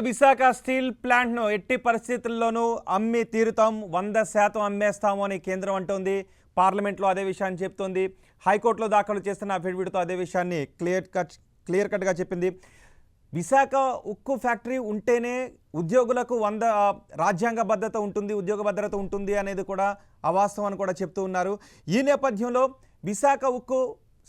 Visakha steel ప్లాంట్ను ఎట్టి పరిస్థితుల్లోనూ అమ్మి తీరుతాం, 100% అమ్మేస్తాము అని కేంద్రం అంటోంది. పార్లమెంట్లో అదే విషయాన్ని చెప్తోంది. హైకోర్టులో దాఖలు చేస్తున్న అఫిడవిట్తో అదే విషయాన్ని క్లియర్ కట్గా చెప్పింది. విశాఖ ఉక్కు ఫ్యాక్టరీ ఉంటేనే ఉద్యోగులకు రాజ్యాంగ భద్రత ఉంటుంది, ఉద్యోగ భద్రత ఉంటుంది అనేది కూడా అవాస్తవం అని కూడా చెప్తూ ఉన్నారు. ఈ నేపథ్యంలో విశాఖ ఉక్కు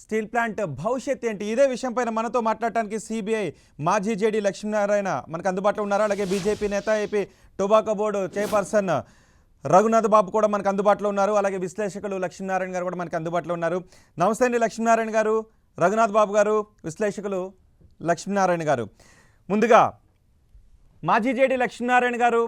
స్టీల్ ప్లాంట్ భవిష్యత్ ఏంటి? ఇదే విషయంపైన మనతో మాట్లాడటానికి సిబిఐ మాజీ జేడీ లక్ష్మీనారాయణ మనకు అందుబాటులో ఉన్నారు. అలాగే బీజేపీ నేత, AP tobacco board chairperson Raghunath Babu కూడా మనకు అందుబాటులో ఉన్నారు. అలాగే విశ్లేషకులు లక్ష్మీనారాయణ గారు కూడా మనకు అందుబాటులో ఉన్నారు. నమస్తే అండి లక్ష్మీనారాయణ గారు, రఘునాథ్ బాబు గారు, విశ్లేషకులు లక్ష్మీనారాయణ గారు. ముందుగా మాజీ జేడీ లక్ష్మీనారాయణ గారు,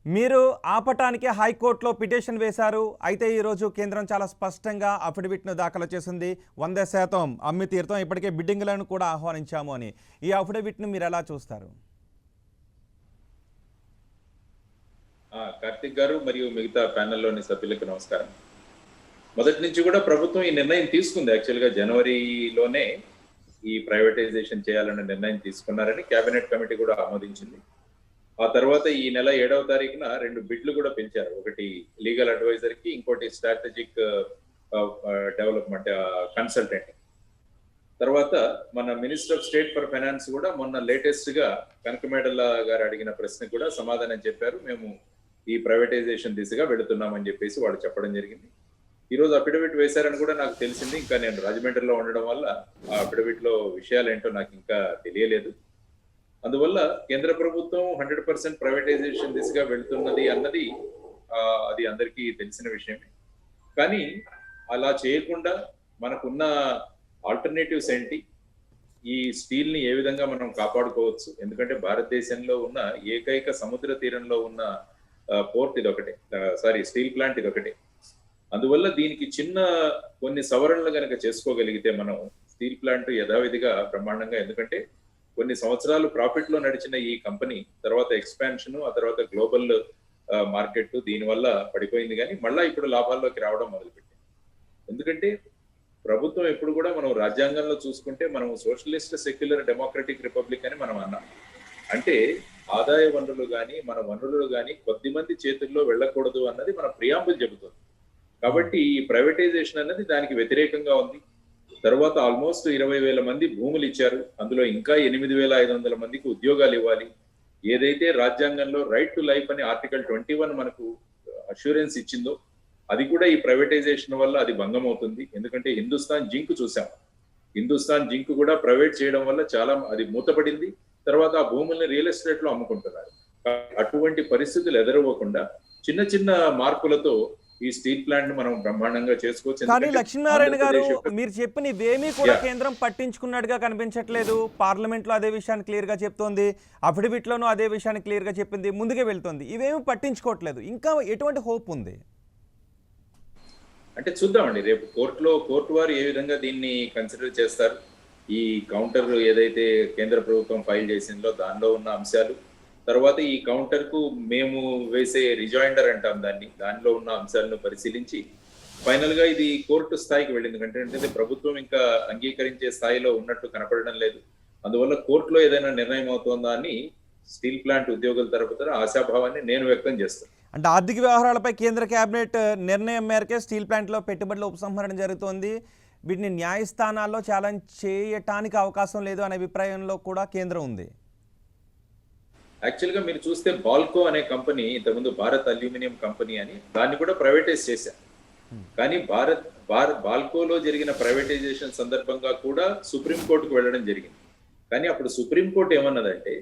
మీరు ఆపటానికి హైకోర్టులో పిటిషన్ వేశారు. అయితే ఈరోజు కేంద్రం చాలా స్పష్టంగా అఫిడవిట్ను దాఖలు చేసింది, 100% అమ్మి తీరుతాం, ఇప్పటికే బిడ్డింగ్లను కూడా ఆహ్వానించాము అని. ఈ అఫిడవిట్ను మీరు ఎలా చూస్తారు? కార్తిక్ గారు మరియు మిగతా ప్యానెల్లోని సభ్యులకు నమస్కారం. మొదటి నుంచి కూడా ప్రభుత్వం ఈ నిర్ణయం తీసుకుంది. యాక్చువల్గా జనవరిలోనే ఈ ప్రైవేటైజేషన్ చేయాలన్న నిర్ణయం తీసుకున్నారని కేబినెట్ కమిటీ కూడా ఆమోదించింది. ఆ తర్వాత ఈ నెల 7వ తారీఖున 2 బిడ్లు కూడా పెంచారు. ఒకటి లీగల్ అడ్వైజర్ కి, ఇంకోటి స్ట్రాటజిక్ డెవలప్మెంట్ కన్సల్టెంట్. తర్వాత మన minister of state for finance కూడా మొన్న లేటెస్ట్ గా కనకమేడల గారు అడిగిన ప్రశ్న కూడా సమాధానం చెప్పారు. మేము ఈ ప్రైవేటైజేషన్ దిశగా వెళుతున్నామని చెప్పేసి వాళ్ళు చెప్పడం జరిగింది. ఈ రోజు అఫిడవిట్ వేశారని కూడా నాకు తెలిసింది. ఇంకా నేను రాజమండ్రిలో ఉండడం వల్ల ఆ అఫిడవిట్ లో విషయాలు ఏంటో నాకు ఇంకా తెలియలేదు. అందువల్ల కేంద్ర ప్రభుత్వం 100% ప్రైవేటైజేషన్ దిశగా వెళ్తున్నది అన్నది అది అందరికీ తెలిసిన విషయమే. కానీ అలా చేయకుండా మనకున్న ఆల్టర్నేటివ్స్ ఏంటి, ఈ స్టీల్ ని ఏ విధంగా మనం కాపాడుకోవచ్చు? ఎందుకంటే భారతదేశంలో ఉన్న ఏకైక సముద్ర తీరంలో ఉన్న పోర్ట్ ఇదొకటే, స్టీల్ ప్లాంట్ ఇదొకటే. అందువల్ల దీనికి చిన్న కొన్ని సవరణలు కనుక చేసుకోగలిగితే మనం స్టీల్ ప్లాంట్ యథావిధిగా బ్రహ్మాండంగా, ఎందుకంటే కొన్ని సంవత్సరాలు ప్రాఫిట్ లో నడిచిన ఈ కంపెనీ తర్వాత ఎక్స్పాన్షన్, ఆ తర్వాత గ్లోబల్ మార్కెట్ దీనివల్ల పడిపోయింది. కానీ మళ్ళా ఇప్పుడు లాభాల్లోకి రావడం మొదలుపెట్టింది. ఎందుకంటే ప్రభుత్వం ఎప్పుడు కూడా మనం రాజ్యాంగంలో చూసుకుంటే మనం సోషలిస్ట్ సెక్యులర్ డెమోక్రటిక్ రిపబ్లిక్ అని మనం అన్నాం. అంటే ఆదాయ వనరులు కానీ మన వనరులు కానీ కొద్ది మంది చేతుల్లో వెళ్ళకూడదు అన్నది మన ప్రియాంబుల్ చెబుతుంది. కాబట్టి ఈ ప్రైవేటైజేషన్ అన్నది దానికి వ్యతిరేకంగా ఉంది. తర్వాత ఆల్మోస్ట్ 20,000 మంది భూములు ఇచ్చారు. అందులో ఇంకా 8,500 మందికి ఉద్యోగాలు ఇవ్వాలి. ఏదైతే రాజ్యాంగంలో రైట్ టు లైఫ్ అని ఆర్టికల్ 21 మనకు అష్యూరెన్స్ ఇచ్చిందో అది కూడా ఈ ప్రైవేటైజేషన్ వల్ల అది భంగం అవుతుంది. ఎందుకంటే హిందుస్థాన్ జింక్ చూసాం, హిందుస్థాన్ జింక్ కూడా ప్రైవేట్ చేయడం వల్ల చాలా అది మూతపడింది. తర్వాత ఆ భూముల్ని రియల్ ఎస్టేట్ లో అమ్ముకుంటున్నారు. అటువంటి పరిస్థితులు ఎదురవ్వకుండా చిన్న చిన్న మార్పులతో ఈ స్టీల్ ప్లాంట్ ను మనం బ్రహ్మాండంగా చేసుకోవచ్చు. కానీ లక్ష్మీనారాయణ గారు, మీరు చెప్పిన ఇవేమీ కూడా కేంద్రం పట్టించుకున్నట్టుగా కనిపించట్లేదు. పార్లమెంట్ లో అదే విషయాన్ని క్లియర్ గా చెప్తోంది, అఫిడవిట్ లోనూ అదే విషయాన్ని క్లియర్ గా చెప్పింది, ముందుకే వెళ్తోంది. ఇవేమీ పట్టించుకోవట్లేదు. ఇంకా ఎటువంటి హోప్ ఉంది? అంటే చూద్దామండి, రేపు కోర్టు వారు ఏ విధంగా దీన్ని కన్సిడర్ చేస్తారు. ఈ కౌంటర్ ఏదైతే కేంద్ర ప్రభుత్వం ఫైల్ చేసిందో దానిలో ఉన్న అంశాలు, తర్వాత ఈ కౌంటర్ కు మేము వేసే రిజాయిండర్ అంటాం దానిలో ఉన్న అంశాలను పరిశీలించి ఫైనల్ గా ఇది కోర్టు స్థాయికి వెళ్ళింది. ఎందుకంటే ప్రభుత్వం ఇంకా అంగీకరించే స్థాయిలో ఉన్నట్టు కనపడడం లేదు. అందువల్ల కోర్టులో ఏదైనా నిర్ణయం అవుతుందా అని స్టీల్ ప్లాంట్ ఉద్యోగుల తరపున ఆశాభావాన్ని నేను వ్యక్తం చేస్తాను. అంటే ఆర్థిక వ్యవహారాలపై కేంద్ర కేబినెట్ నిర్ణయం మేరకే స్టీల్ ప్లాంట్లో పెట్టుబడుల ఉపసంహరణ జరుగుతోంది. వీటిని న్యాయస్థానాల్లో ఛాలెంజ్ చేయటానికి అవకాశం లేదు అనే అభిప్రాయంలో కూడా కేంద్రం ఉంది. యాక్చువల్ గా మీరు చూస్తే బాల్కో అనే కంపెనీ ఇంతకుముందు భారత్ అల్యూమినియం కంపెనీ అని దాన్ని కూడా ప్రైవేటైజ్ చేశారు. కానీ బాల్కోలో జరిగిన ప్రైవేటైజేషన్ సందర్భంగా కూడా సుప్రీంకోర్టుకు వెళ్ళడం జరిగింది. కానీ అప్పుడు సుప్రీంకోర్టు ఏమన్నదంటే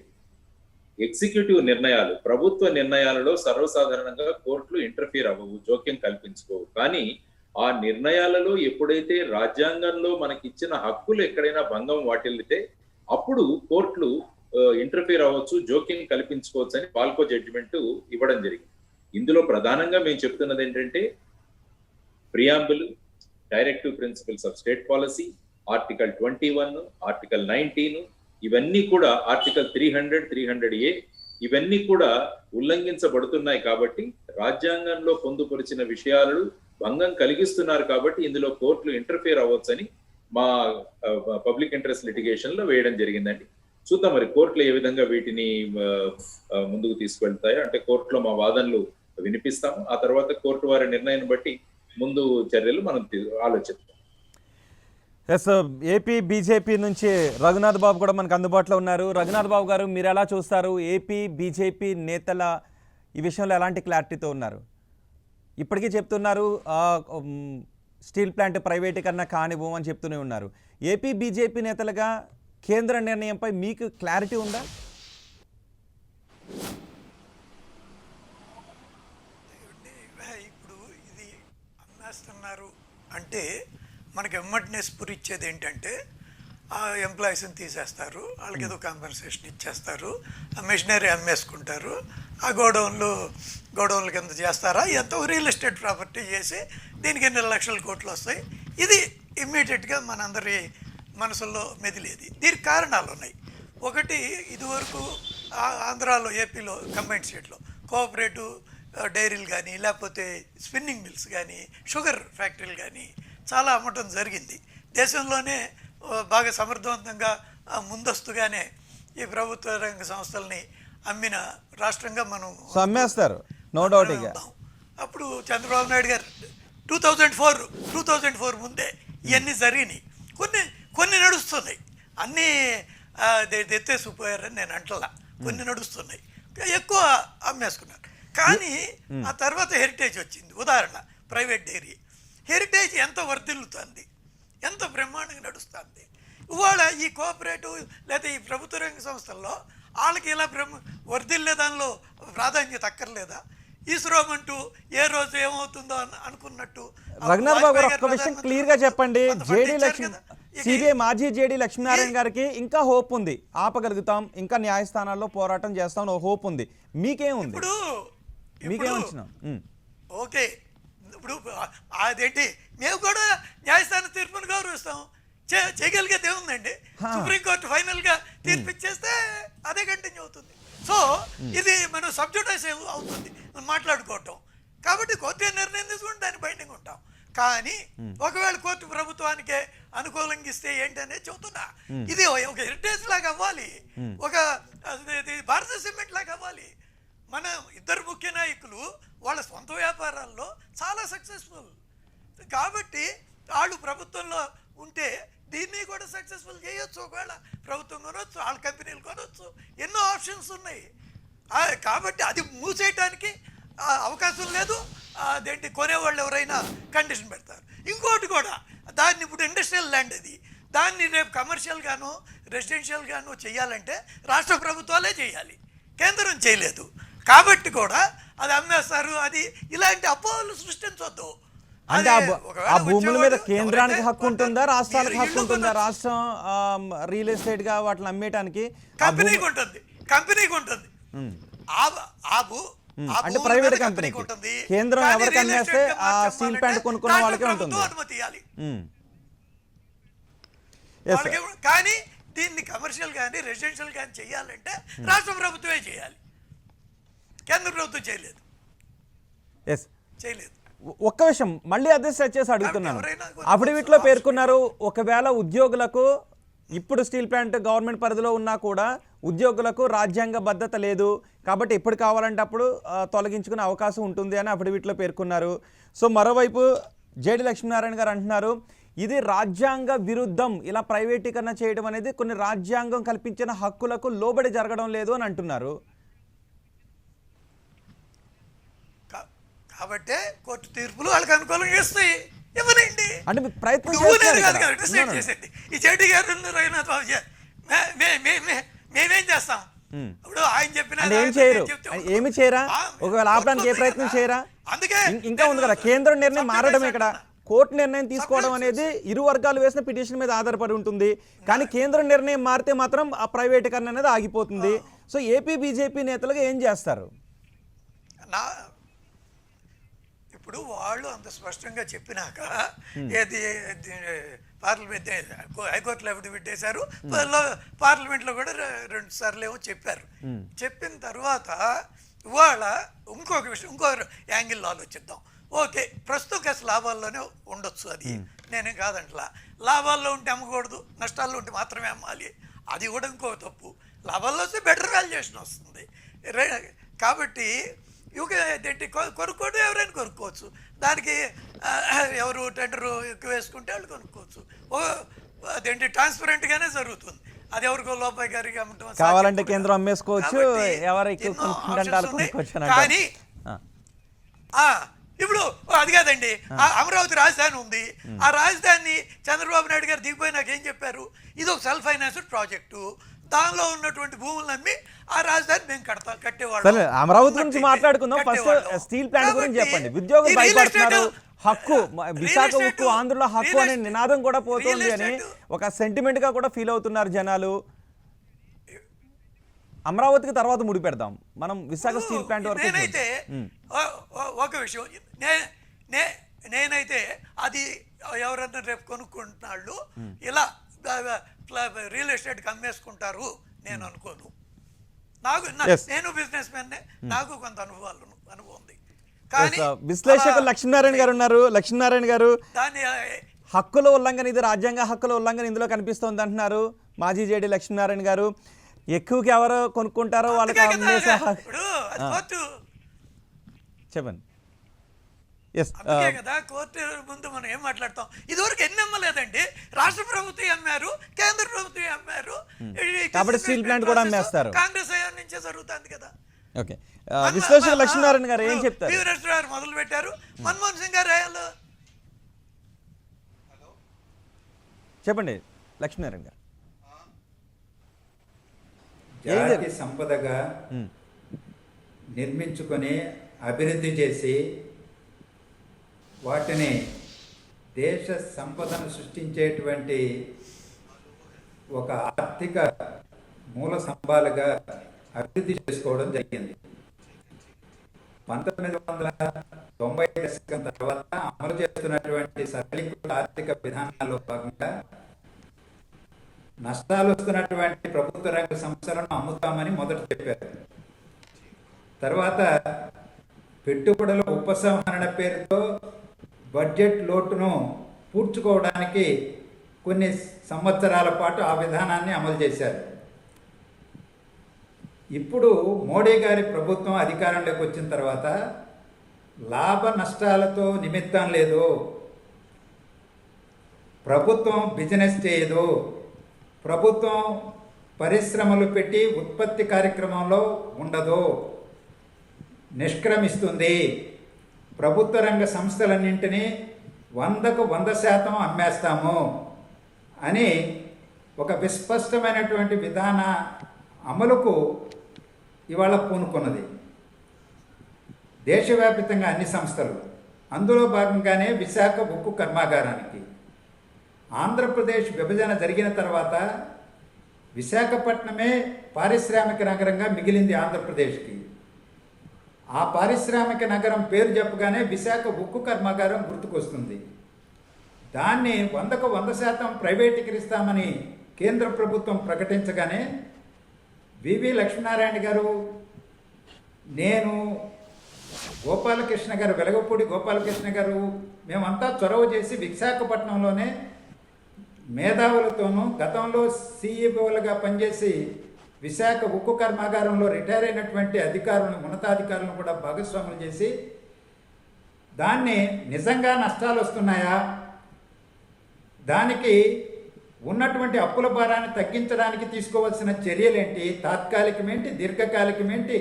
ఎగ్జిక్యూటివ్ నిర్ణయాలు, ప్రభుత్వ నిర్ణయాలలో సర్వసాధారణంగా కోర్టులు ఇంటర్ఫియర్ అవ్వవు, జోక్యం కల్పించుకోవు. కానీ ఆ నిర్ణయాలలో ఎప్పుడైతే రాజ్యాంగంలో మనకి ఇచ్చిన హక్కులు ఎక్కడైనా భంగం వాటిల్లితే అప్పుడు కోర్టులు ఇంటర్ఫియర్ అవ్వచ్చు, జోక్యం కల్పించుకోవచ్చు అని బాల్కో జడ్జిమెంట్ ఇవ్వడం జరిగింది. ఇందులో ప్రధానంగా మేము చెప్తున్నది ఏంటంటే preamble, directive principles of state policy, article 21, article 19, ఇవన్నీ కూడా ఆర్టికల్ 300, 300A ఇవన్నీ కూడా ఉల్లంఘించబడుతున్నాయి. కాబట్టి రాజ్యాంగంలో పొందుపరిచిన విషయాలు భంగం కలిగిస్తున్నారు. కాబట్టి ఇందులో కోర్టులు ఇంటర్ఫియర్ అవ్వచ్చని మా పబ్లిక్ ఇంట్రెస్ట్ లిటిగేషన్ లో వేయడం జరిగిందండి. చూద్దాం మరి కోర్టులు ఏ విధంగా వీటిని ముందుకు తీసుకెళ్తాయో. అంటే కోర్టులో మా వాదనలు వినిపిస్తాము, ఆ తర్వాత కోర్టు వారి నిర్ణయాన్ని బట్టి ముందు చర్యలు మనం ఆలోచిస్తాం. ఎస్, ఏపీ బీజేపీ నుంచి రఘునాథ్ బాబు కూడా మనకు అందుబాటులో ఉన్నారు. రఘునాథ్ బాబు గారు, మీరు ఎలా చూస్తారు? ఏపీ బీజేపీ నేతల ఈ విషయంలో ఎలాంటి క్లారిటీతో ఉన్నారు? ఇప్పటికీ చెప్తున్నారు స్టీల్ ప్లాంట్ ప్రైవేటీకరణ కానివ్వం అని చెప్తూనే ఉన్నారు. ఏపీ బీజేపీ నేతలుగా కేంద్ర నిర్ణయంపై మీకు క్లారిటీ ఉందా? ఇప్పుడు ఇది అమ్మేస్తున్నారు అంటే మనకి ఎమ్మటినే స్ఫురిచ్చేది ఏంటంటే ఆ ఎంప్లాయీస్ని తీసేస్తారు, వాళ్ళకి ఏదో కాంపెన్సేషన్ ఇచ్చేస్తారు, ఆ మెషినరీ అమ్మేసుకుంటారు, ఆ గోడౌన్ల కింద చేస్తారా, ఎంతో రియల్ ఎస్టేట్ ప్రాపర్టీ చేసి దీనికి ఎన్ని లక్షల కోట్లు వస్తాయి. ఇది ఇమ్మీడియట్గా మనందరి మనసుల్లో మెదిలేది. దీనికి కారణాలు ఉన్నాయి. ఒకటి, ఇదివరకు ఆంధ్రాలో ఏపీలో కంబైన్డ్ స్టేట్లో కోఆపరేటివ్ డైరీలు కానీ లేకపోతే స్పిన్నింగ్ మిల్స్ కానీ షుగర్ ఫ్యాక్టరీలు కానీ చాలా అమ్మటం జరిగింది. దేశంలోనే బాగా సమర్థవంతంగా ముందస్తుగానే ఈ ప్రభుత్వ రంగ సంస్థల్ని అమ్మిన రాష్ట్రంగా మనం అమ్మేస్తారు, నో డౌట్. అప్పుడు చంద్రబాబు నాయుడు గారు 2004 ముందే ఇవన్నీ జరిగినాయి. కొన్ని నడుస్తున్నాయి, అన్నీ ఎత్తేసిపోయారని నేను అంటలా, కొన్ని నడుస్తున్నాయి, ఎక్కువ అమ్మేసుకున్నారు. కానీ ఆ తర్వాత హెరిటేజ్ వచ్చింది. ఉదాహరణ, ప్రైవేట్ డైరీ హెరిటేజ్ ఎంత వర్ధిల్లుతుంది, ఎంత బ్రహ్మాండంగా నడుస్తుంది. ఇవాళ ఈ కోఆపరేటివ్ లేదా ఈ ప్రభుత్వ రంగ సంస్థల్లో వాళ్ళకి ఇలా వర్ధిల్లే దానిలో ప్రాధాన్యత అక్కర్లేదా? ఈశ్వరమంటూ ఏ రోజు ఏమవుతుందో అనుకున్నట్టు. రఘునాథ్ బాబు గారు, ఒక్క విషయం క్లియర్ గా చెప్పండి. సిబిఐ మాజీ జేడీ లక్ష్మీనారాయణ గారికి ఇంకా హోప్ ఉంది, ఆపగలుగుతాం, ఇంకా న్యాయస్థానాల్లో పోరాటం చేస్తాం, హోప్ ఉంది. మీకేముంది? మీకేమొచ్చినా? ఓకే, ఇప్పుడు అదేంటి, మేము కూడా న్యాయస్థాన తీర్పును గౌరవిస్తాం, చేయగలిగేది ఏముందండి. సుప్రీంకోర్టు ఫైనల్ గా తీర్పు ఇచ్చేస్తే అదే కంటిన్యూ అవుతుంది. సో ఇది మనం సబ్జుడైజ్ అవుతుంది మాట్లాడుకోవటం. కాబట్టి కోర్టు నిర్ణయం తీసుకుంటే దాన్ని బైండింగ్ ఉంటాం. కానీ ఒకవేళ కోర్టు ప్రభుత్వానికే అనుకూలంగా ఇస్తే ఏంటనేది చెబుతున్నా. ఇది ఒక హెరిటేజ్ లాగా అవ్వాలి, ఒక భారత సిమెంట్ లాగా అవ్వాలి. మన ఇద్దరు ముఖ్య నాయకులు వాళ్ళ సొంత వ్యాపారాల్లో చాలా సక్సెస్ఫుల్ కాబట్టి వాళ్ళు ప్రభుత్వంలో ఉంటే దీన్ని కూడా సక్సెస్ఫుల్ చేయొచ్చు. ఒకవేళ ప్రభుత్వం కొనవచ్చు, వాళ్ళ కంపెనీలు కొనవచ్చు, ఎన్నో ఆప్షన్స్ ఉన్నాయి. కాబట్టి అది మూసేయటానికి అవకాశం లేదు. అదేంటి, కొనేవాళ్ళు ఎవరైనా కండిషన్ పెడతారు. ఇంకోటి కూడా, దాన్ని ఇప్పుడు ఇండస్ట్రియల్ ల్యాండ్ అది, దాన్ని రేపు కమర్షియల్ గాను రెసిడెన్షియల్ గాను చేయాలంటే రాష్ట్ర ప్రభుత్వాలే చేయాలి, కేంద్రం చేయలేదు. కాబట్టి కూడా అది అమ్మేస్తారు. అది ఇలాంటి అపోహలు సృష్టించొద్దు. అంటే ఆ భూముల మీద కేంద్రానికి హక్కు ఉంటుందా, రాష్ట్రాలకు హక్కు ఉంటుందా? రాష్ట్రం రియల్ ఎస్టేట్ గా వాటిని అమ్మేయడానికి కంపెనీకి ఉంటుంది. అంటే ప్రైవేట్ కంపెనీకి ఉంటుంది. కేంద్రం ఎవరికి అమ్మేస్తే ఆ స్టీల్ ప్లాంట్ కొనుక్కున్న వాళ్ళకే ఉంటుంది. అనుమతి ఇవ్వాలి. కానీ దీన్ని కమర్షియల్ కానీ రెసిడెన్షియల్ కానీ చేయాలంటే రాష్ట్ర ప్రభుత్వమే చేయాలి, కేంద్ర ప్రభుత్వం చేయలేదు. ఒక్క విషయం మళ్ళీ అదే సెట్ చేసి అడుగుతున్నాను. అఫిడవిట్లో పేర్కొన్నారు, ఒకవేళ ఉద్యోగులకు ఇప్పుడు స్టీల్ ప్లాంట్ గవర్నమెంట్ పరిధిలో ఉన్నా కూడా ఉద్యోగులకు రాజ్యాంగ భద్రత లేదు కాబట్టి ఎప్పుడు కావాలంటే అప్పుడు తొలగించుకునే అవకాశం ఉంటుంది అని అఫిడవిట్లో పేర్కొన్నారు. సో మరోవైపు జేడీ లక్ష్మీనారాయణ గారు అంటున్నారు, ఇది రాజ్యాంగ విరుద్ధం, ఇలా ప్రైవేటీకరణ చేయడం అనేది కొన్ని రాజ్యాంగం కల్పించిన హక్కులకు లోబడి జరగడం లేదు అని అంటున్నారు. కాబట్టి కోర్టు తీర్పులు వాళ్ళకి అనుకూలంగా ఇస్తాయి, ఇవ్వనండి. అంటే ప్రయత్నం చేసేది ఈ జేడీ గారు మేమేం చేస్తాం? ఇప్పుడు ఆయన చెప్పిన ఏమి చేయరా? ఒకవేళ ఆపడానికి ఏ ప్రయత్నం చేయరా? అందుకే ఇంకా ఉంది కదా, కేంద్ర నిర్ణయం మారడం ఇక్కడ కోర్టు నిర్ణయం తీసుకోవడం అనేది ఇరు వర్గాలు వేసిన పిటిషన్ మీద ఆధారపడి ఉంటుంది. కానీ కేంద్ర నిర్ణయం మారితే మాత్రం ఆ ప్రైవేటీకరణ అనేది ఆగిపోతుంది. సో ఏపీ బీజేపీ నేతలుగా ఏం చేస్తారు? ఇప్పుడు వాళ్ళు అంత స్పష్టంగా చెప్పినాక ఏది పార్లమెంట్ హైకోర్టులో అఫిడవిట్ వేశారు, పార్లమెంట్లో కూడా 2 సార్లు ఏమో చెప్పారు. చెప్పిన తర్వాత ఇవాళ ఇంకొక విషయం, ఇంకో యాంగిల్లో ఆలోచిద్దాం. ఓకే, ప్రస్తుతం కాస్త లాభాల్లోనే ఉండొచ్చు, అది నేనేం కాదంటలా. లాభాల్లో ఉంటే అమ్మకూడదు, నష్టాల్లో ఉంటే మాత్రమే అమ్మాలి అది కూడా ఇంకో తప్పు. లాభాల్లో వస్తే బెటర్ వాల్యుయేషన్ వస్తుంది. కాబట్టి ఏంటి కొనుక్కోవడం ఎవరైనా కొనుక్కోవచ్చు. దానికి ఎవరు టెండర్ ఎక్కువ వేసుకుంటే వాళ్ళు కొనుక్కోవచ్చు. అదేంటి ట్రాన్స్పరెంట్గానే జరుగుతుంది. అది ఎవరికో లోపాయి గారికి అమ్మటం కావాలంటే కేంద్రం అమ్మేసుకోవచ్చు, ఎవరు ఎక్కువ కొనుక్కోవచ్చు. కానీ ఇప్పుడు అది కాదండి, అమరావతి రాజధాని ఉంది. ఆ రాజధాని చంద్రబాబు నాయుడు గారు దిగిపోయి ఏం చెప్పారు, ఇది ఒక సెల్ఫ్ ఫైనాన్స్డ్ ప్రాజెక్టు, దానిలో ఉన్నటువంటి భూములను అమ్మి ఆ రాజధాని మేము కట్టేవాళ్ళం. అమరావతి గురించి మాట్లాడుకుందాం. ఫస్ట్ స్టీల్ ప్లాంట్ గురించి చెప్పండి. ఉద్యోగులు భయపడుతున్నారు. హక్కు, విశాఖ ఉక్కు ఆంధ్రలో హక్కు అనే నినాదం కూడా పోతుంది అని ఒక సెంటిమెంట్ గా కూడా ఫీల్ అవుతున్నారు జనాలు. అమరావతికి తర్వాత ముడి పెడదాం, మనం విశాఖ స్టీల్ ప్లాంట్ వరకు. నేనైతే ఒక విషయం, నేనైతే అది ఎవరన్నా రేపు కొనుక్కుంటున్నాళ్ళు ఇలా రియల్ ఎస్టేట్కి అమ్మేసుకుంటారు నేను అనుకోను. నేను బిజినెస్ మ్యాన్, నాకు కొంత అనుభవం ఉంది. కానీ విశ్లేషకులు లక్ష్మీనారాయణ గారు ఉన్నారు. లక్ష్మీనారాయణ గారు, దాన్ని హక్కుల ఉల్లంఘన, ఇది రాజ్యాంగ హక్కుల ఉల్లంఘన ఇందులో కనిపిస్తోంది అంటున్నారు మాజీ జేడీ లక్ష్మీనారాయణ గారు. ఎక్కువకి ఎవరు కొనుక్కుంటారో వాళ్ళకి చెప్పండి. కదా కోర్టు ముందు మనం ఏం మాట్లాడతాం. ఇదివరకు ఎన్ని అమ్మలేదండి, రాష్ట్ర ప్రభుత్వం అమ్మారు, కేంద్ర ప్రభుత్వం అమ్మారు, కాబట్టి స్టీల్ ప్లాంట్ కూడా అమ్మేస్తారు. కాంగ్రెస్ అయ్యా నుంచే జరుగుతుంది కదా. ఓకే, విశ్లేషకులు లక్ష్మీనారాయణ గారు ఏం చెప్తారు? గారు మొదలు పెట్టారు, మన్మోహన్ సింగ్ గారు అయ్యారు. చెప్పండి లక్ష్మీనారాయణ గారు. జాతి సంపదగా నిర్మించుకొని అభివృద్ధి చేసి వాటిని దేశ సంపదను సృష్టించేటువంటి ఒక ఆర్థిక మూల స్తంభాలుగా అభివృద్ధి చేసుకోవడం జరిగింది. 1990 దశకం తర్వాత అమలు చేస్తున్నటువంటి సరళీకృత ఆర్థిక విధానాల్లో భాగంగా నష్టాలు వస్తున్నటువంటి ప్రభుత్వ రంగ సంస్థలను అమ్ముతామని మొదట చెప్పారు. తర్వాత పెట్టుబడుల ఉపసంహరణ పేరుతో బడ్జెట్ లోటును పూడ్చుకోవడానికి కొన్ని సంవత్సరాల పాటు ఆ విధానాన్ని అమలు చేశారు. ఇప్పుడు మోడీ గారి ప్రభుత్వం అధికారంలోకి వచ్చిన తర్వాత లాభ నష్టాలతో నిమిత్తం లేదు, ప్రభుత్వం బిజినెస్ చేయదు, ప్రభుత్వం పరిశ్రమలు పెట్టి ఉత్పత్తి కార్యక్రమంలో ఉండదు, నిష్క్రమిస్తుంది, ప్రభుత్వ రంగ సంస్థలన్నింటినీ 100కు 100% అమ్మేస్తాము అని ఒక విస్పష్టమైనటువంటి విధాన అమలుకు ఇవాళ పూనుకున్నది దేశవ్యాప్తంగా అన్ని సంస్థలు. అందులో భాగంగానే విశాఖ ఉక్కు కర్మాగారానికి ఆంధ్రప్రదేశ్ విభజన జరిగిన తర్వాత విశాఖపట్నమే పారిశ్రామిక నగరంగా మిగిలింది ఆంధ్రప్రదేశ్కి. ఆ పారిశ్రామిక నగరం పేరు చెప్పగానే విశాఖ ఉక్కు కర్మాగారం గుర్తుకొస్తుంది. దాన్ని 100కు 100% ప్రైవేటీకరిస్తామని కేంద్ర ప్రభుత్వం ప్రకటించగానే వివి లక్ష్మీనారాయణ గారు, నేను, గోపాలకృష్ణ గారు, వెలగపూడి గోపాలకృష్ణ గారు, మేమంతా చొరవ చేసి విశాఖపట్నంలోనే మేధావులతోనూ గతంలో సిఇఓలుగా పనిచేసి విశాఖ ఉక్కు కర్మాగారంలో రిటైర్ అయినటువంటి అధికారులను, ఉన్నతాధికారులను కూడా భాగస్వాములు చేసి దాన్ని నిజంగా నష్టాలు వస్తున్నాయా, దానికి ఉన్నటువంటి అప్పుల భారాన్ని తగ్గించడానికి తీసుకోవాల్సిన చర్యలేంటి, తాత్కాలికమేంటి, దీర్ఘకాలికమేంటి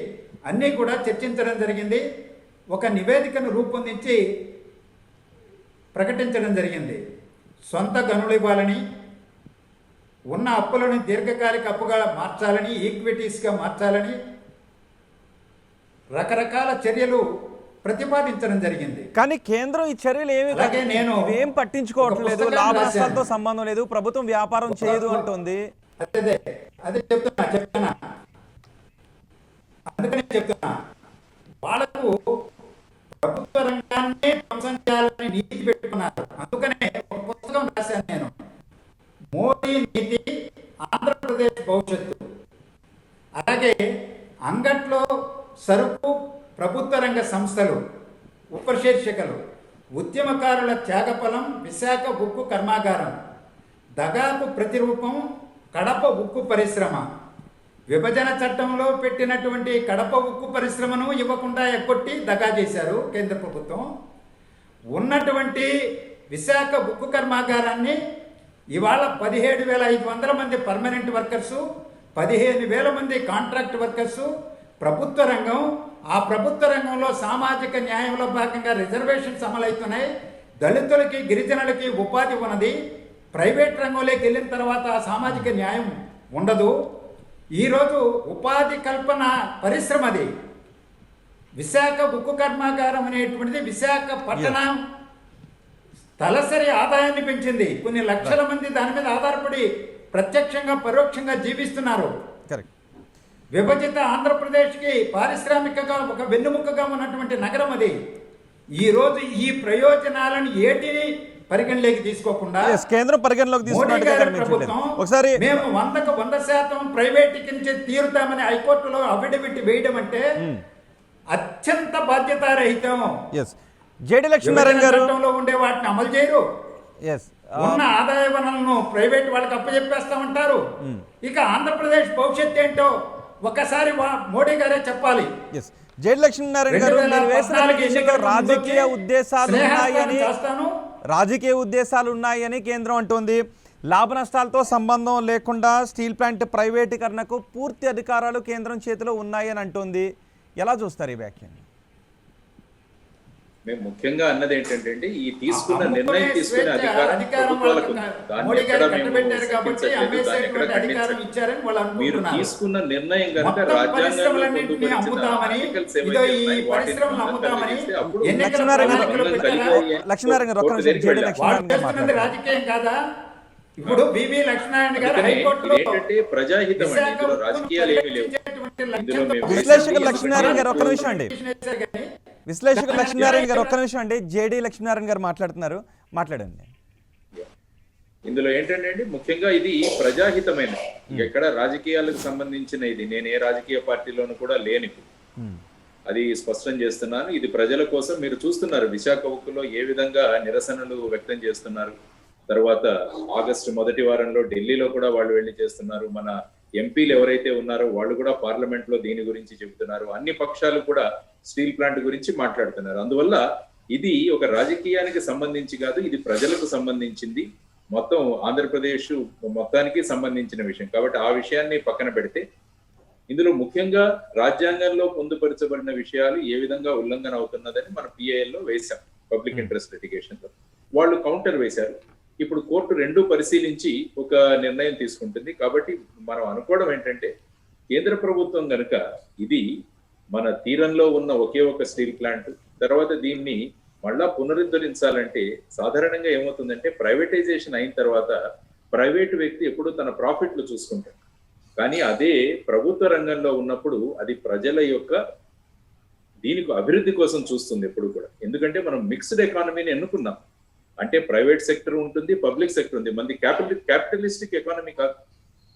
అన్నీ కూడా చర్చించడం జరిగింది. ఒక నివేదికను రూపొందించి ప్రకటించడం జరిగింది. సొంత గనులు ఇవ్వాలని, ఉన్న అప్పులను దీర్ఘకాలిక అప్పుగా మార్చాలని, ఈక్విటీస్గా మార్చాలని రకరకాల చర్యలు ప్రతిపాదించడం జరిగింది. కానీ కేంద్రం ఈ చర్యలు ఏం పట్టించుకోవట్లేదు, లాభ నష్టాలతో సంబంధం లేదు, ప్రభుత్వం వ్యాపారం చేయదు అంటుంది. అదే చెప్తున్నా అందుకనే చెప్తున్నా, వాళ్ళకు ప్రభుత్వ రంగాన్ని ధ్వంసం చేయాలని నీతి పెట్టుకున్నారు. అందుకనే ఒక పుస్తకం రాశాను నేను, మోడీ నీతి ఆంధ్రప్రదేశ్ భవిష్యత్తు. అలాగే అంగట్లో సరుకు ప్రభుత్వ రంగ సంస్థలు, ఉపశీర్షికలు, ఉద్యమకారుల త్యాగఫలం విశాఖ ఉక్కు కర్మాగారం, దగాకు ప్రతిరూపం కడప ఉక్కు పరిశ్రమ విభజన చట్టంలో పెట్టినటువంటి కడప ఉక్కు పరిశ్రమను ఇవ్వకుండా ఎక్కొట్టి దగా చేశారు కేంద్ర ప్రభుత్వం. ఉన్నటువంటి విశాఖ ఉక్కు కర్మాగారాన్ని ఇవాళ 17,500 మంది పర్మనెంట్ వర్కర్సు, 15,000 మంది కాంట్రాక్ట్ వర్కర్సు ప్రభుత్వ రంగం. ఆ ప్రభుత్వ రంగంలో సామాజిక న్యాయంలో భాగంగా రిజర్వేషన్స్ అమలవుతున్నాయి. దళితులకి గిరిజనులకి ఉపాధి ఉన్నది. ప్రైవేట్ రంగంలోకి వెళ్ళిన తర్వాత ఆ సామాజిక న్యాయం ఉండదు. ఈరోజు ఉపాధి కల్పన పరిశ్రమది విశాఖ ఉక్కు కర్మాగారం అనేటువంటిది విశాఖ పట్టణం తలసరి ఆదాయాన్ని పెంచింది. కొన్ని లక్షల మంది దాని మీద ఆధారపడి ప్రత్యక్షంగా పరోక్షంగా జీవిస్తున్నారు. విభజిత ఆంధ్రప్రదేశ్కి పారిశ్రామికగా ఒక వెన్నుముకగా ఉన్నటువంటి నగరం అది. ఈరోజు ఈ ప్రయోజనాలను ఏటిని పరిగణలోకి తీసుకోకుండా కేంద్రం పరిగణలోకి మోడీ గారి ప్రభుత్వం ఒకసారి మేము 100% ప్రైవేటీకరించి తీరుతామని హైకోర్టులో అఫిడవిట్ వేయడం అంటే అత్యంత బాధ్యతారహితం. జేడి లక్ష్మీనారాయణ గారు ఉండే వాటిని అమలు చేయరు. ఉన్న ఆదాయ వనరులను ప్రైవేట్ వాళ్ళకి అప్పచెప్పేస్తామంటారు. ఇక ఆంధ్రప్రదేశ్ భవిష్యత్తు ఏంటో ఒకసారి మోడీ గారే చెప్పాలి. జేడి లక్ష్మీనారాయణ గారు మీరు వేసిన రాజకీయ ఉద్దేశాలు ఉన్నాయని కేంద్రం అంటోంది. లాభ నష్టాలతో సంబంధం లేకుండా స్టీల్ ప్లాంట్ ప్రైవేటీకరణకు పూర్తి అధికారాలు కేంద్రం చేతిలో ఉన్నాయని అంటోంది. ఎలా చూస్తారు ఈ వ్యాఖ్యని? మేము ముఖ్యంగా అన్నది ఏంటంటే ఈ తీసుకున్న నిర్ణయం తీసుకునే అధికారం ప్రభుత్వాలకు, దాన్ని ఎక్కడ మేము శంకించట్లేదు, దాన్ని ఎక్కడ ఖండించట్లేదు. మీరు తీసుకున్న నిర్ణయం కనుక రాజ్యాంగంలో పొందుపరిచిన ఆర్టికల్స్ ఏమైతే ఉన్నాయి వాటిని ఉల్లంఘన అప్పుడు లక్ష్మీనారాయణ గారు రాజకీయం కాదా? ఇప్పుడు బివి లక్ష్మీనారాయణ గారు హైకోర్టులో ఏంటంటే ప్రజాహితం అండి, ఇందులో రాజకీయాలు ఏమీ లేవు. ఇందులో మేము విశ్లేషకులు లక్ష్మీనారాయణ గారు ఒక్క నిమిషం అండి, విశ్లేషకులు లక్ష్మీనారాయణ గారు ఒక్క నిమిషం అండి, జేడి లక్ష్మీనారాయణ గారు మాట్లాడుతున్నారు, మాట్లాడండి. ఇందులో ఏంటంటే ముఖ్యంగా ఇది ప్రజాహితమైన, ఎక్కడ రాజకీయాలకు సంబంధించిన ఇది నేను ఏ రాజకీయ పార్టీలోనూ కూడా లేని, అది స్పష్టం చేస్తున్నాను. ఇది ప్రజల కోసం. మీరు చూస్తున్నారు విశాఖ ఉక్కులో ఏ విధంగా నిరసనలు వ్యక్తం చేస్తున్నారు. తర్వాత ఆగస్టు మొదటి వారంలో ఢిల్లీలో కూడా వాళ్ళు వెళ్ళి చేస్తున్నారు. మన ఎంపీలు ఎవరైతే ఉన్నారో వాళ్ళు కూడా పార్లమెంట్ లో దీని గురించి చెబుతున్నారు. అన్ని పక్షాలు కూడా స్టీల్ ప్లాంట్ గురించి మాట్లాడుతున్నారు. అందువల్ల ఇది ఒక రాజకీయానికి సంబంధించి కాదు, ఇది ప్రజలకు సంబంధించింది, మొత్తం ఆంధ్రప్రదేశ్ మొత్తానికి సంబంధించిన విషయం. కాబట్టి ఆ విషయాన్ని పక్కన పెడితే ఇందులో ముఖ్యంగా రాజ్యాంగంలో పొందుపరచబడిన విషయాలు ఏ విధంగా ఉల్లంఘన అవుతున్నదని మన పిఐఎల్లో వేశాం. పబ్లిక్ ఇంట్రెస్ట్ లిటిగేషన్ లో వాళ్ళు కౌంటర్ వేశారు. ఇప్పుడు కోర్టు రెండు పరిశీలించి ఒక నిర్ణయం తీసుకుంటుంది. కాబట్టి మనం అనుకోవడం ఏంటంటే కేంద్ర ప్రభుత్వం కనుక ఇది మన తీరంలో ఉన్న ఒకే ఒక స్టీల్ ప్లాంట్, తర్వాత దీన్ని మళ్ళా పునరుద్ధరించాలంటే సాధారణంగా ఏమవుతుందంటే ప్రైవేటైజేషన్ అయిన తర్వాత ప్రైవేటు వ్యక్తి ఎప్పుడు తన ప్రాఫిట్లు చూసుకుంటాడు. కానీ అదే ప్రభుత్వ రంగంలో ఉన్నప్పుడు అది ప్రజల యొక్క దీనికి అభివృద్ధి కోసం చూస్తుంది ఎప్పుడు కూడా. ఎందుకంటే మనం మిక్స్డ్ ఎకానమీని ఎన్నుకున్నాం. అంటే ప్రైవేట్ సెక్టర్ ఉంటుంది, పబ్లిక్ సెక్టర్ ఉంది. మనది క్యాపిటలిస్టిక్ ఎకానమీ కాదు.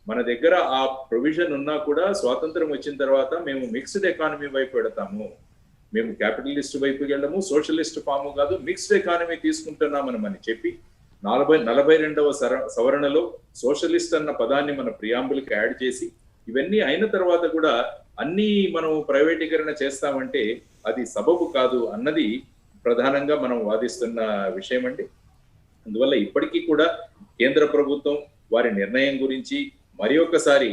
మన దగ్గర ఆ ప్రొవిజన్ ఉన్నా కూడా స్వాతంత్రం వచ్చిన తర్వాత మేము మిక్స్డ్ ఎకానమీ వైపు వెళతాము, మేము క్యాపిటలిస్ట్ వైపుకి వెళ్ళము, సోషలిస్ట్ ఫాము కాదు, మిక్స్డ్ ఎకానమీ తీసుకుంటున్నామని చెప్పి 42వ సవరణలో సోషలిస్ట్ అన్న పదాన్ని మన ప్రియాంబుల్కి యాడ్ చేసి ఇవన్నీ అయిన తర్వాత కూడా అన్ని మనం ప్రైవేటీకరణ చేస్తామంటే అది సబబు కాదు అన్నది ప్రధానంగా మనం వాదిస్తున్న విషయం అండి. అందువల్ల ఇప్పటికీ కూడా కేంద్ర ప్రభుత్వం వారి నిర్ణయం గురించి మరి ఒక్కసారి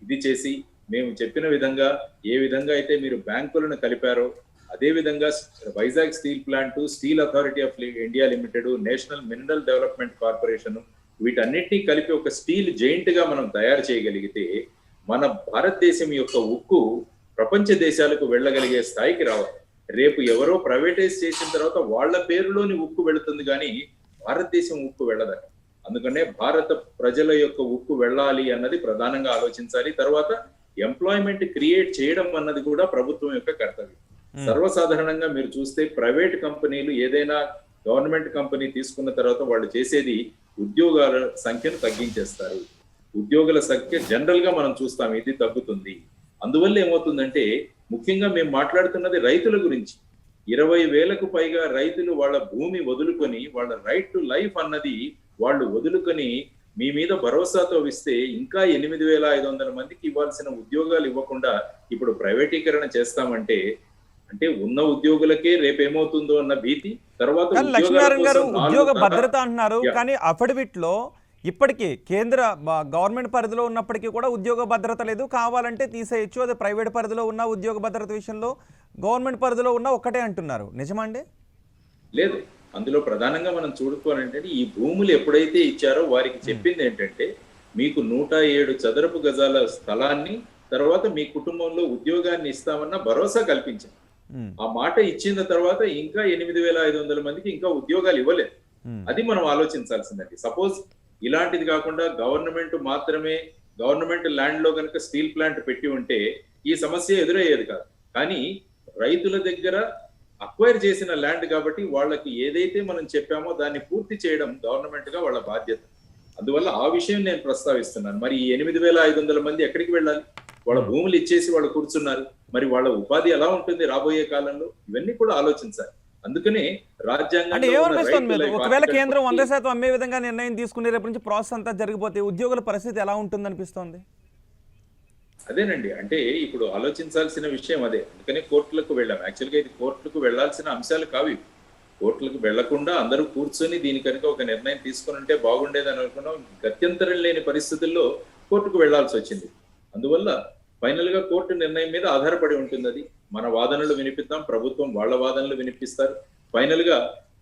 ఇది చేసి మేము చెప్పిన విధంగా ఏ విధంగా అయితే మీరు బ్యాంకులను కలిపారో అదే విధంగా Vizag steel plant, steel authority of India limited, national mineral development corporation వీటన్నిటినీ కలిపి ఒక స్టీల్ జైంట్ గా మనం తయారు చేయగలిగితే మన భారతదేశం యొక్క ఉక్కు ప్రపంచ దేశాలకు వెళ్ళగలిగే స్థాయికి రావాలి. రేపు ఎవరో ప్రైవేటైజ్ చేసిన తర్వాత వాళ్ళ పేరులోని ఉక్కు వెళుతుంది కానీ భారతదేశం ఉక్కు వెళ్ళదట. అందుకనే భారత ప్రజల యొక్క ఉక్కు వెళ్ళాలి అన్నది ప్రధానంగా ఆలోచించాలి. తర్వాత ఎంప్లాయ్మెంట్ క్రియేట్ చేయడం అన్నది కూడా ప్రభుత్వం యొక్క కర్తవ్యం. సర్వసాధారణంగా మీరు చూస్తే ప్రైవేట్ కంపెనీలు ఏదైనా గవర్నమెంట్ కంపెనీ తీసుకున్న తర్వాత వాళ్ళు చేసేది ఉద్యోగాల సంఖ్యను తగ్గించేస్తారు. ఉద్యోగుల సంఖ్య జనరల్ గా మనం చూస్తాం ఇది తగ్గుతుంది. అందువల్ల ఏమవుతుందంటే ముఖ్యంగా మేము మాట్లాడుతున్నది రైతుల గురించి. 20,000కు పైగా రైతులు వాళ్ళ భూమి వదులుకొని వాళ్ళ రైట్ టు లైఫ్ అన్నది వాళ్ళు వదులుకొని మీ మీద భరోసాతో ఇస్తే ఇంకా 8,500 మందికి ఇవ్వాల్సిన ఉద్యోగాలు ఇవ్వకుండా ఇప్పుడు ప్రైవేటీకరణ చేస్తామంటే అంటే ఉన్న ఉద్యోగులకే రేపేమవుతుందో అన్న భీతి, తర్వాత కానీ ఉద్యోగాల లక్ష్మీనారాయణ గారు కోసం ఉద్యోగ 4 భద్రత అంటున్నారు, Yeah. కానీ అఫిడవిట్ లో ఇప్పటికీ కేంద్ర గవర్నమెంట్ పరిధిలో ఉన్నప్పటికీ కూడా ఉద్యోగ భద్రత లేదు, కావాలంటే తీసేయచ్చు, అది ప్రైవేట్ పరిధిలో ఉన్న ఉద్యోగ భద్రత విషయంలో గవర్నమెంట్ పరిధిలో ఉన్న ఒక్కటే అంటున్నారు, నిజమండి? లేదు. అందులో ప్రధానంగా మనం చూడుకోవాలంటే ఈ భూములు ఎప్పుడైతే ఇచ్చారో వారికి చెప్పింది ఏంటంటే మీకు 107 చదరపు గజాల స్థలాన్ని తర్వాత మీ కుటుంబంలో ఉద్యోగాన్ని ఇస్తామన్న భరోసా కల్పించారు. ఆ మాట ఇచ్చిన తర్వాత ఇంకా 8,500 మందికి ఇంకా ఉద్యోగాలు ఇవ్వలేదు. అది మనం ఆలోచించాల్సిందండి. సపోజ్ ఇలాంటిది కాకుండా గవర్నమెంట్ మాత్రమే గవర్నమెంట్ ల్యాండ్ లో కనుక స్టీల్ ప్లాంట్ పెట్టి ఉంటే ఈ సమస్య ఎదురయ్యేది కాదు. కానీ రైతుల దగ్గర అక్వైర్ చేసిన ల్యాండ్ కాబట్టి వాళ్ళకి ఏదైతే మనం చెప్పామో దాన్ని పూర్తి చేయడం గవర్నమెంట్ గా వాళ్ళ బాధ్యత. అందువల్ల ఆ విషయం నేను ప్రస్తావిస్తున్నాను. మరి ఈ 8,500 మంది ఎక్కడికి వెళ్ళాలి? వాళ్ళ భూములు ఇచ్చేసి వాళ్ళు కూర్చున్నారు. మరి వాళ్ళ ఉపాధి ఎలా ఉంటుంది రాబోయే కాలంలో? ఇవన్నీ కూడా ఆలోచించాలి. అందుకనే అంటే ఏమనిపిస్తుంది మీరు, ఒకవేళ కేంద్రం 100% అమ్మే విధంగా నిర్ణయం తీసుకునే రేపు నుంచి ప్రాసెస్ అంతా జరిగిపోతే ఉద్యోగుల పరిస్థితి ఎలా ఉంటుంది అనిపిస్తోంది? అదేనండి, అంటే ఇప్పుడు ఆలోచించాల్సిన విషయం అదే. అందుకనే కోర్టులకు వెళ్ళాం. యాక్చువల్గా ఇది కోర్టులకు వెళ్లాల్సిన అంశాలు కావి. కోర్టులకు వెళ్లకుండా అందరూ కూర్చొని దీని కనుక ఒక నిర్ణయం తీసుకుని ఉంటే బాగుండేదని అనుకున్నాం. గత్యంతరం లేని పరిస్థితుల్లో కోర్టుకు వెళ్లాల్సి వచ్చింది. అందువల్ల ఫైనల్ గా కోర్టు నిర్ణయం మీద ఆధారపడి ఉంటుంది. అది మన వాదనలు వినిపిద్దాం, ప్రభుత్వం వాళ్ళ వాదనలు వినిపిస్తారు. ఫైనల్ గా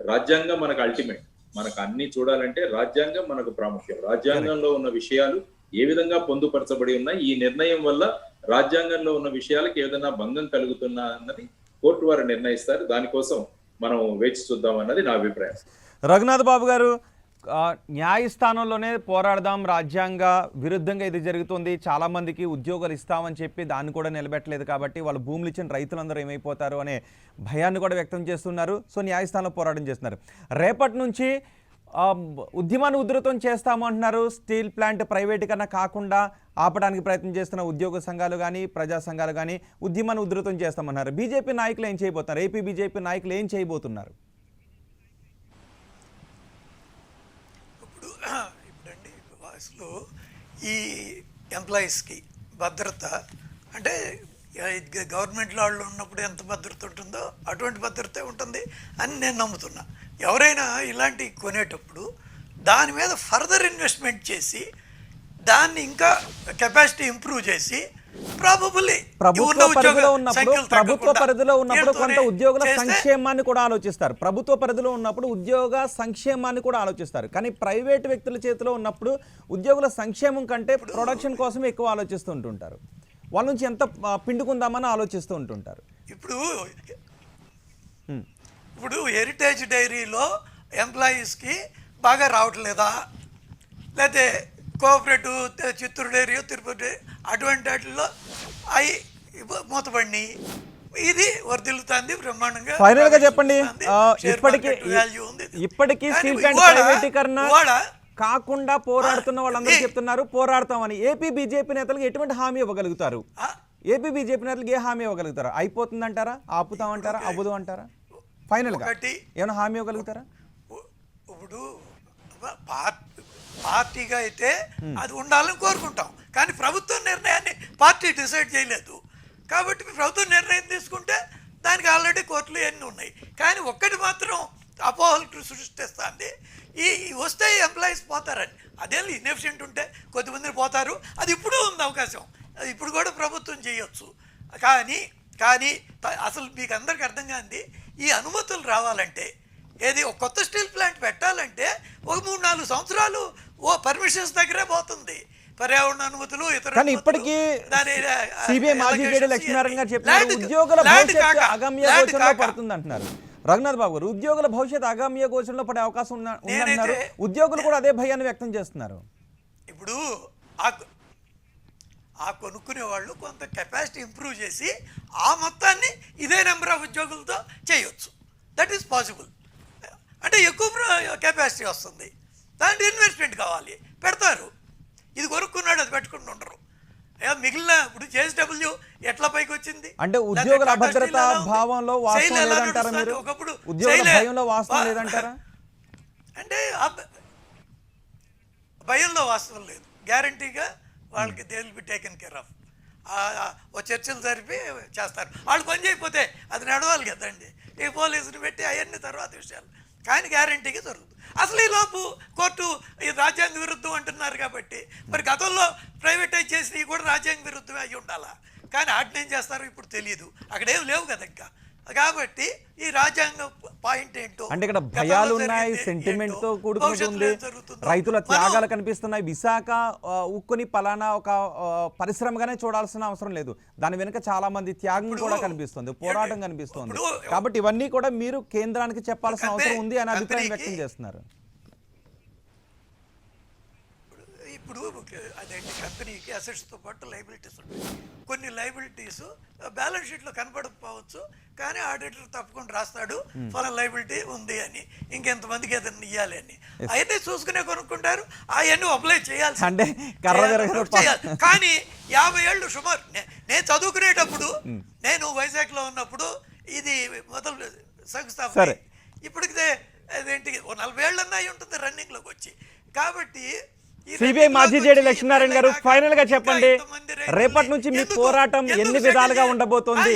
రాజ్యాంగం మనకు అల్టిమేట్. మనకు అన్ని చూడాలంటే రాజ్యాంగం మనకు ప్రాముఖ్యం. రాజ్యాంగంలో ఉన్న విషయాలు ఏ విధంగా పొందుపరచబడి ఉన్నాయి, ఈ నిర్ణయం వల్ల రాజ్యాంగంలో ఉన్న విషయాలకు ఏదైనా భంగం కలుగుతున్నా అన్నది కోర్టు వారు నిర్ణయిస్తారు. దానికోసం మనం వేచి చూద్దాం అన్నది నా అభిప్రాయం. రఘునాథ్ బాబు గారు, న్యాయస్థానంలోనే పోరాడదాం, రాజ్యాంగ విరుద్ధంగా ఇది జరుగుతుంది, చాలామందికి ఉద్యోగాలు ఇస్తామని చెప్పి దాన్ని కూడా నిలబెట్టలేదు కాబట్టి వాళ్ళ భూములు ఇచ్చిన రైతులందరూ ఏమైపోతారు అనే భయాన్ని కూడా వ్యక్తం చేస్తున్నారు. సో న్యాయస్థానంలో పోరాటం చేస్తున్నారు. రేపటి నుంచి ఉద్యమాన్ని ఉధృతం చేస్తాము అంటున్నారు. స్టీల్ ప్లాంట్ ప్రైవేటీకరణ కాకుండా ఆపడానికి ప్రయత్నం చేస్తున్న ఉద్యోగ సంఘాలు కానీ ప్రజా సంఘాలు కానీ ఉద్యమాన్ని ఉధృతం చేస్తామన్నారు. బీజేపీ నాయకులు ఏం చేయబోతున్నారు? ఏపీ బీజేపీ నాయకులు ఏం చేయబోతున్నారు? ఇప్పుడండి అసలు ఈ ఎంప్లాయీస్కి భద్రత అంటే గవర్నమెంట్ వాళ్ళు ఉన్నప్పుడు ఎంత భద్రత ఉంటుందో అటువంటి భద్రతే ఉంటుంది అని నేను నమ్ముతున్నా. ఎవరైనా ఇలాంటి కొనేటప్పుడు దాని మీద ఫర్దర్ ఇన్వెస్ట్మెంట్ చేసి దాన్ని ఇంకా కెపాసిటీ ఇంప్రూవ్ చేసి ప్రాబబుల్లీ ప్రభుత్వ పరిధిలో ఉన్నప్పుడు కొంత ఉద్యోగుల సంక్షేమాన్ని కూడా ఆలోచిస్తారు. ప్రభుత్వ పరిధిలో ఉన్నప్పుడు ఉద్యోగ సంక్షేమాన్ని కూడా ఆలోచిస్తారు. కానీ ప్రైవేట్ వ్యక్తుల చేతిలో ఉన్నప్పుడు ఉద్యోగుల సంక్షేమం కంటే ప్రొడక్షన్ కోసం ఎక్కువ ఆలోచిస్తూ ఉంటుంటారు. వాళ్ళ నుంచి ఎంత పిండుకుందామని ఆలోచిస్తూ ఉంటుంటారు. ఇప్పుడు హెరిటేజ్ డైరీలో ఎంప్లాయీస్కి బాగా రావట్లేదా, లేకపోతే కోఆపరేటివ్ చిత్తూరు డైరీ తిరుపతి అటువంటి వాటిల్లో అవి మూతపడినాయి. ఇది వర్ధిల్లుతుంది బ్రహ్మాండంగా. ఫైనల్ గా చెప్పండి, ఇప్పటికీ స్టీల్ ప్లాంట్ ప్రైవేటీకరణ కాకుండా పోరాడుతున్న వాళ్ళందరూ చెప్తున్నారు పోరాడతామని. ఏపీ బీజేపీ నేతలకు ఎటువంటి హామీ ఇవ్వగలుగుతారు? ఏపీ బీజేపీ నేతలకు ఏ హామీ ఇవ్వగలుగుతారు? అయిపోతుందంటారా, ఆపుతామంటారా, అవ్వదు అంటారా? ఫైనల్ గా ఏమైనా హామీ ఇవ్వగలుగుతారా? ఇప్పుడు పార్టీగా అయితే అది ఉండాలని కోరుకుంటాం, కానీ ప్రభుత్వ నిర్ణయాన్ని పార్టీ డిసైడ్ చేయలేదు కాబట్టి ప్రభుత్వం నిర్ణయం తీసుకుంటే దానికి ఆల్రెడీ కోర్టులు ఎన్ని ఉన్నాయి. కానీ ఒక్కటి మాత్రం అపోహలు సృష్టిస్తుంది, ఈ వస్తే ఎంప్లాయీస్ పోతారని. అదేం ఇన్ఎఫిషియెంట్ ఉంటే కొద్దిమంది పోతారు, అది ఇప్పుడు ఉంది అవకాశం, అది ఇప్పుడు కూడా ప్రభుత్వం చేయొచ్చు. కానీ అసలు మీకు అందరికి అర్థం కాంది, ఈ అనుమతులు రావాలంటే ఏది ఒక కొత్త స్టీల్ ప్లాంట్ పెట్టాలంటే ఒక 3-4 సంవత్సరాలు పర్మిషన్స్ దగ్గరే పోతుంది. పర్యావరణ అనుమతులు ఇతర. కానీ ఇప్పటికీ సిబిఐ మాజీ జేడీ లక్ష్మీనారాయణ గారు చెప్పారు ఉద్యోగుల భవిష్యత్తు అగమ్య గోచరంలో పడుతుంది అంటున్నారు. రఘునాథ్ బాబు గారు, ఉద్యోగుల భవిష్యత్తు అగమ్య గోచరంలో పడే అవకాశం ఉందంటున్నారు. ఉద్యోగులు కూడా అదే భయాన్ని వ్యక్తం చేస్తున్నారు. ఇప్పుడు ఆ కొనుక్కునే వాళ్ళు కొంత కెపాసిటీ ఇంప్రూవ్ చేసి ఆ మొత్తాన్ని ఇదే నెంబర్ ఆఫ్ ఉద్యోగులతో చేయొచ్చు. That is possible. అంటే ఎక్కువ కెపాసిటీ వస్తుంది, దాంట్లో ఇన్వెస్ట్మెంట్ కావాలి, పెడతారు. ఇది కొనుక్కున్నాడు, అది పెట్టుకుంటుంటారు. మిగిలిన ఇప్పుడు జేఎస్డబ్ల్యూ ఎట్లా పైకి వచ్చింది అంటే ఉద్యోగుల అభద్రత భావంలో వాస్తవం లేదంటారా మీరు? ఉద్యోగుల భయంలో వాస్తవం లేదంటారా? అంటే భయంలో వాస్తవం లేదు. గ్యారంటీగా వాళ్ళకి they will be taken care of. ఓ చర్చలు జరిపి చేస్తారు. వాళ్ళు పని చేయకపోతే అది నడవాలి కదండి. ఈ పోలీసుని పెట్టి అవన్నీ తర్వాత విషయాలు, కానీ గ్యారంటీగా జరుగుతుంది. అసలు ఈ లోపు కోర్టు ఇది రాజ్యాంగ విరుద్ధం అంటున్నారు కాబట్టి మరి గతంలో ప్రైవేటైజ్ చేసినవి కూడా రాజ్యాంగ విరుద్ధమే అయ్యి ఉండాలా, కానీ వాటిని ఏం చేస్తారో ఇప్పుడు తెలియదు. అక్కడేం లేవు కదా ఇంకా. కాబట్టి ఈ రాజ్యాంగ పాయింట్ ఏంటో అంటే ఇక్కడ భయాలు ఉన్నాయి, సెంటిమెంట్ తో కూడుకుంటుంది, రైతుల త్యాగాలు కనిపిస్తున్నాయి. విశాఖ ఉక్కుని పలానా ఒక పరిశ్రమగానే చూడాల్సిన అవసరం లేదు, దాని వెనుక చాలా మంది త్యాగం కూడా కనిపిస్తుంది, పోరాటం కనిపిస్తుంది. కాబట్టి ఇవన్నీ కూడా మీరు కేంద్రానికి చెప్పాల్సిన అవసరం ఉంది అనే అభిప్రాయం వ్యక్తం చేస్తున్నారు. ఇప్పుడు అదేంటి, కంపెనీకి అసెట్స్తో పాటు లైబిలిటీస్ ఉంటాయి. కొన్ని లైబిలిటీస్ బ్యాలెన్స్ షీట్లో కనపడకపోవచ్చు, కానీ ఆడిటర్ తప్పకుండా రాస్తాడు ఫలానా లైబిలిటీ ఉంది అని, ఇంకెంతమందికి ఏదైనా ఇవ్వాలి అని. అయితే చూసుకునే కొనుక్కుంటారు, అవన్నీ అప్లై చేయాల్సి అంటే కానీ 50 ఏళ్ళు సుమారు నేను చదువుకునేటప్పుడు, నేను వైజాగ్లో ఉన్నప్పుడు ఇది మొదలు శంకుస్థాపన. ఇప్పటికి అదేంటి 40 ఏళ్ళన్నా అయి ఉంటుంది రన్నింగ్లోకి వచ్చి. కాబట్టి సిబిఐ మాజీ జేడీ లక్ష్మీనారాయణ గారు, ఫైనల్ గా చెప్పండి, రేపటి నుంచి మీ పోరాటం ఎన్ని విధాలుగా ఉండబోతోంది?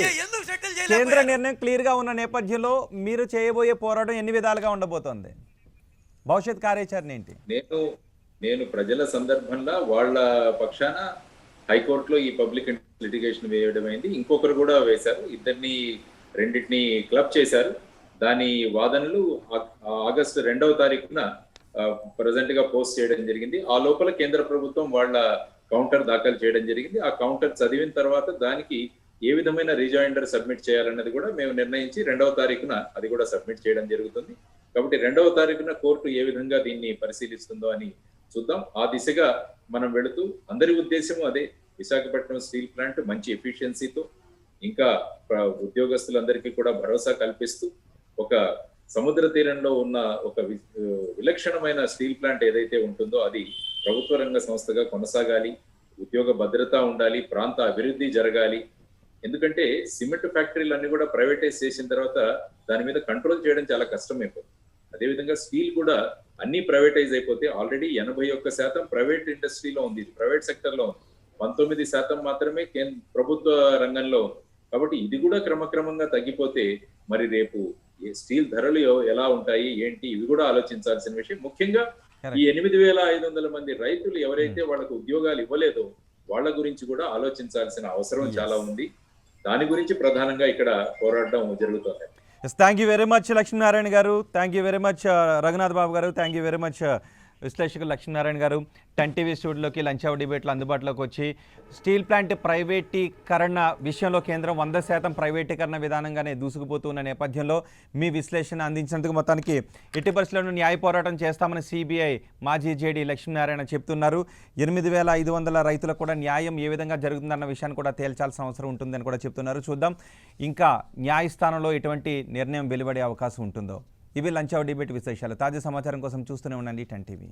కేంద్ర నిర్ణయం క్లియర్ గా ఉన్న నేపథ్యంలో మీరు చేయబోయే పోరాటం ఎన్ని విధాలుగా ఉండబోతోంది? భవిష్యత్ కార్యాచరణ ఏంటి? నేను ప్రజల సందర్భంగా వాళ్ళ పక్షాన హైకోర్టులో ఈ పబ్లిక్ లిటిగేషన్ వేయడం అయింది. ఇంకొకరు కూడా వేశారు, రెండింటిని క్లబ్ చేశారు. దాని వాదనలు ఆగస్టు 2వ తారీఖున ప్రజెంట్ గా పోస్ట్ చేయడం జరిగింది. ఆ లోపల కేంద్ర ప్రభుత్వం వాళ్ళ కౌంటర్ దాఖలు చేయడం జరిగింది. ఆ కౌంటర్ చదివిన తర్వాత దానికి ఏ విధమైన రిజాయిండర్ సబ్మిట్ చేయాలన్నది కూడా మేము నిర్ణయించి 2వ తారీఖున అది కూడా సబ్మిట్ చేయడం జరుగుతుంది. కాబట్టి 2వ తారీఖున కోర్టు ఏ విధంగా దీన్ని పరిశీలిస్తుందో అని చూద్దాం. ఆ దిశగా మనం వెళుతూ, అందరి ఉద్దేశము అదే, విశాఖపట్నం స్టీల్ ప్లాంట్ మంచి ఎఫిషియన్సీతో ఇంకా ఉద్యోగస్తులందరికీ కూడా భరోసా కల్పిస్తూ ఒక సముద్ర తీరంలో ఉన్న ఒక విలక్షణమైన స్టీల్ ప్లాంట్ ఏదైతే ఉంటుందో అది ప్రభుత్వ రంగ సంస్థగా కొనసాగాలి, ఉద్యోగ భద్రత ఉండాలి, ప్రాంత అభివృద్ధి జరగాలి. ఎందుకంటే సిమెంట్ ఫ్యాక్టరీలన్నీ కూడా ప్రైవేటైజ్ చేసిన తర్వాత దాని మీద కంట్రోల్ చేయడం చాలా కష్టమైపోతుంది. అదేవిధంగా స్టీల్ కూడా అన్ని ప్రైవేటైజ్ అయిపోతే ఆల్రెడీ 81% ప్రైవేట్ ఇండస్ట్రీలో ఉంది, ప్రైవేట్ సెక్టర్ లో ఉంది, 19% మాత్రమే ప్రభుత్వ రంగంలో ఉంది. కాబట్టి ఇది కూడా క్రమక్రమంగా తగ్గిపోతే మరి రేపు స్టీల్ ధరలు ఎలా ఉంటాయి ఏంటి, ఇవి కూడా ఆలోచించాల్సిన విషయం. ముఖ్యంగా ఈ 8,500 మంది రైతులు ఎవరైతే వాళ్ళకు ఉద్యోగాలు ఇవ్వలేదో వాళ్ళ గురించి కూడా ఆలోచించాల్సిన అవసరం చాలా ఉంది. దాని గురించి ప్రధానంగా ఇక్కడ పోరాటం జరుగుతుంది. Thank you very much Lakshminarayana garu, thank you very much Raghunath Babu garu, thank you very much విశ్లేషకులు లక్ష్మీనారాయణ గారు. 10 టీవీ స్టూడియోలోకి లంచ్ అవర్ డిబేట్లు అందుబాటులోకి వచ్చి స్టీల్ ప్లాంట్ ప్రైవేటీకరణ విషయంలో కేంద్రం 100% ప్రైవేటీకరణ విధానంగానే దూసుకుపోతున్న నేపథ్యంలో మీ విశ్లేషణ అందించినందుకు మొత్తానికి ఎట్టి పరిస్థితుల్లోనూ న్యాయ పోరాటం చేస్తామని సిబిఐ మాజీ జేడీ లక్ష్మీనారాయణ చెప్తున్నారు. 8,500 రైతులకు కూడా న్యాయం ఏ విధంగా జరుగుతుందన్న విషయాన్ని కూడా తేల్చాల్సిన అవసరం ఉంటుందని కూడా చెప్తున్నారు. చూద్దాం ఇంకా న్యాయస్థానంలో ఎటువంటి నిర్ణయం వెలువడే అవకాశం ఉంటుందో. ఇవి లంచ్ అవర్ డిబేట్ విశేషాలు. తాజా సమాచారం కోసం చూస్తూనే ఉండండి 10 టీవీ.